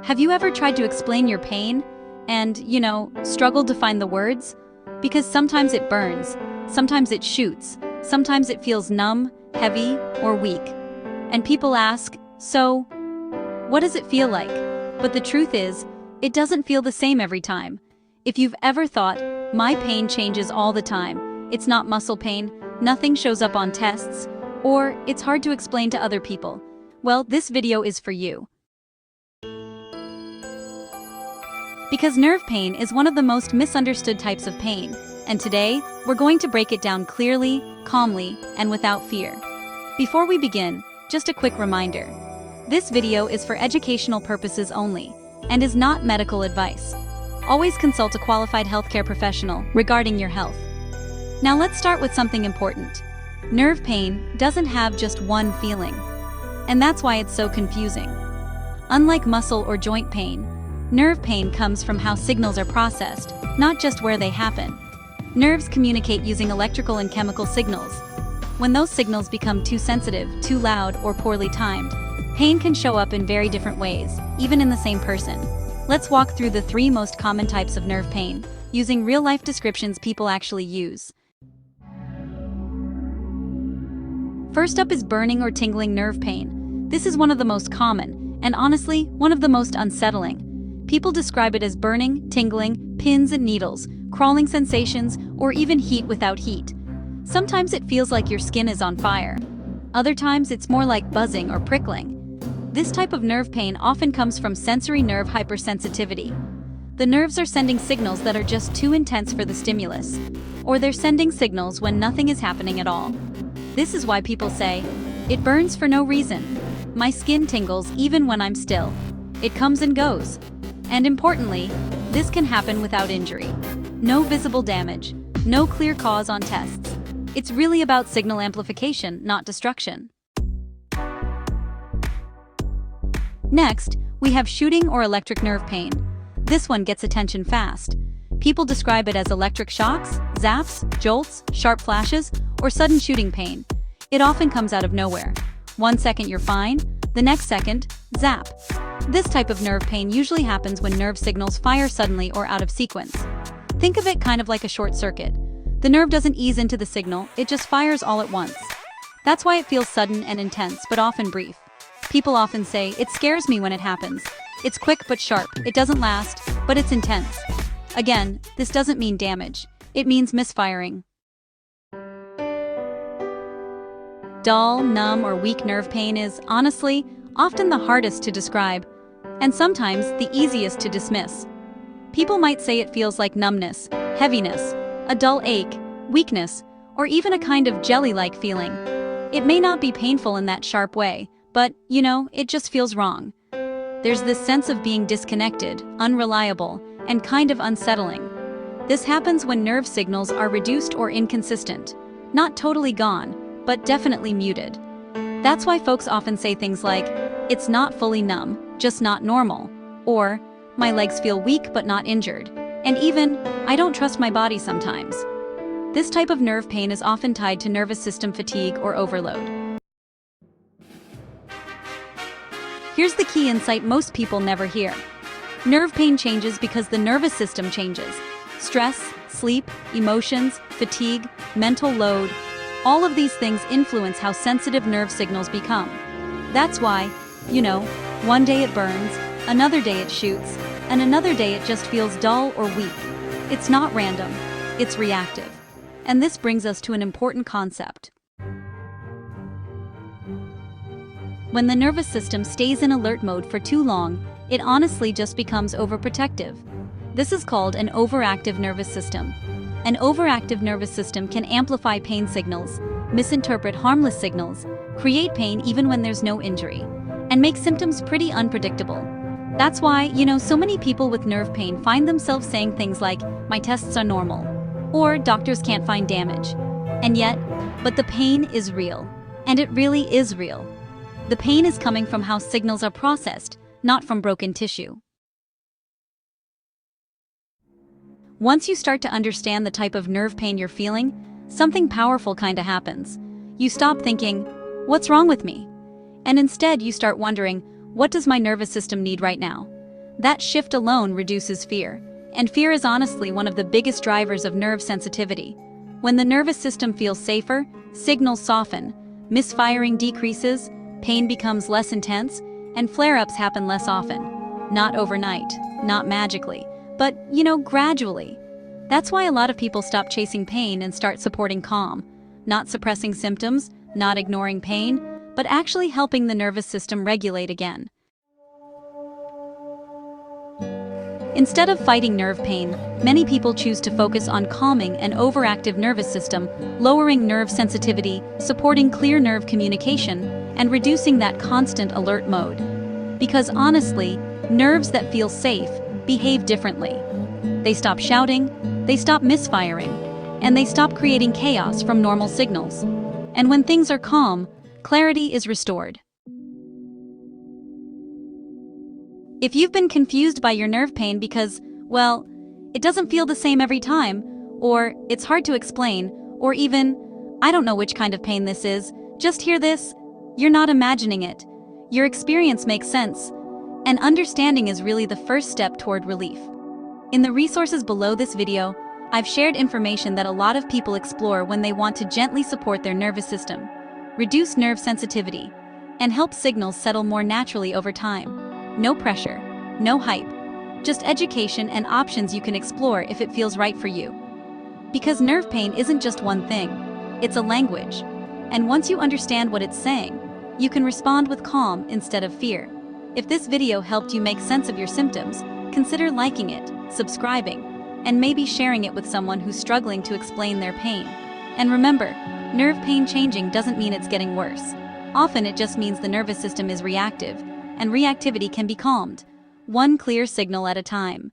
Have you ever tried to explain your pain and, struggled to find the words? Because sometimes it burns, sometimes it shoots, sometimes it feels numb, heavy, or weak. And people ask, so, what does it feel like? But the truth is, it doesn't feel the same every time. If you've ever thought, my pain changes all the time, it's not muscle pain, nothing shows up on tests, or it's hard to explain to other people, well, this video is for you. Because nerve pain is one of the most misunderstood types of pain, and today, we're going to break it down clearly, calmly, and without fear. Before we begin, just a quick reminder. This video is for educational purposes only, and is not medical advice. Always consult a qualified healthcare professional regarding your health. Now let's start with something important. Nerve pain doesn't have just one feeling, and that's why it's so confusing. Unlike muscle or joint pain, nerve pain comes from how signals are processed, not just where they happen. Nerves communicate using electrical and chemical signals. When those signals become too sensitive, too loud, or poorly timed, pain can show up in very different ways, even in the same person. Let's walk through the 3 most common types of nerve pain, using real-life descriptions people actually use. First up is burning or tingling nerve pain. This is one of the most common, and honestly, one of the most unsettling. People describe it as burning, tingling, pins and needles, crawling sensations, or even heat without heat. Sometimes it feels like your skin is on fire. Other times it's more like buzzing or prickling. This type of nerve pain often comes from sensory nerve hypersensitivity. The nerves are sending signals that are just too intense for the stimulus, or they're sending signals when nothing is happening at all. This is why people say, "It burns for no reason. My skin tingles even when I'm still. It comes and goes." And importantly, this can happen without injury. No visible damage, no clear cause on tests. It's really about signal amplification, not destruction. Next, we have shooting or electric nerve pain. This one gets attention fast. People describe it as electric shocks, zaps, jolts, sharp flashes, or sudden shooting pain. It often comes out of nowhere. 1 second you're fine, the next second, zap. This type of nerve pain usually happens when nerve signals fire suddenly or out of sequence. Think of it kind of like a short circuit. The nerve doesn't ease into the signal, it just fires all at once. That's why it feels sudden and intense, but often brief. People often say, "It scares me when it happens. It's quick but sharp, it doesn't last, but it's intense." Again, this doesn't mean damage. It means misfiring. Dull, numb, or weak nerve pain is, honestly, often the hardest to describe, and sometimes the easiest to dismiss. People might say it feels like numbness, heaviness, a dull ache, weakness, or even a kind of jelly-like feeling. It may not be painful in that sharp way, but, it just feels wrong. There's this sense of being disconnected, unreliable, and kind of unsettling. This happens when nerve signals are reduced or inconsistent, not totally gone, but definitely muted. That's why folks often say things like, "It's not fully numb, just not normal," or "My legs feel weak but not injured," and even, "I don't trust my body sometimes." This type of nerve pain is often tied to nervous system fatigue or overload. Here's the key insight most people never hear. Nerve pain changes because the nervous system changes. Stress, sleep, emotions, fatigue, mental load, all of these things influence how sensitive nerve signals become. That's why, one day it burns, another day it shoots, and another day it just feels dull or weak. It's not random, it's reactive. And this brings us to an important concept. When the nervous system stays in alert mode for too long, it honestly just becomes overprotective. This is called an overactive nervous system. An overactive nervous system can amplify pain signals, misinterpret harmless signals, create pain even when there's no injury, and make symptoms pretty unpredictable. That's why, so many people with nerve pain find themselves saying things like, "My tests are normal," or "Doctors can't find damage." And yet, but the pain is real. And it really is real. The pain is coming from how signals are processed, not from broken tissue. Once you start to understand the type of nerve pain you're feeling, something powerful kinda happens. You stop thinking, "What's wrong with me?" And instead you start wondering, "What does my nervous system need right now?" That shift alone reduces fear, and fear is honestly one of the biggest drivers of nerve sensitivity. When the nervous system feels safer, signals soften, misfiring decreases, pain becomes less intense, and flare-ups happen less often. Not overnight, not magically, but, gradually. That's why a lot of people stop chasing pain and start supporting calm, not suppressing symptoms, not ignoring pain, but actually helping the nervous system regulate again. Instead of fighting nerve pain, many people choose to focus on calming an overactive nervous system, lowering nerve sensitivity, supporting clear nerve communication, and reducing that constant alert mode. Because honestly, nerves that feel safe behave differently. They stop shouting, they stop misfiring, and they stop creating chaos from normal signals. And when things are calm, clarity is restored. If you've been confused by your nerve pain because, well, it doesn't feel the same every time, or it's hard to explain, or even, I don't know which kind of pain this is, just hear this, you're not imagining it. Your experience makes sense, and understanding is really the first step toward relief. In the resources below this video, I've shared information that a lot of people explore when they want to gently support their nervous system, reduce nerve sensitivity, and help signals settle more naturally over time. No pressure, no hype, just education and options you can explore if it feels right for you. Because nerve pain isn't just one thing, it's a language. And once you understand what it's saying, you can respond with calm instead of fear. If this video helped you make sense of your symptoms, consider liking it, subscribing, and maybe sharing it with someone who's struggling to explain their pain. And remember, nerve pain changing doesn't mean it's getting worse. Often it just means the nervous system is reactive, and reactivity can be calmed, one clear signal at a time.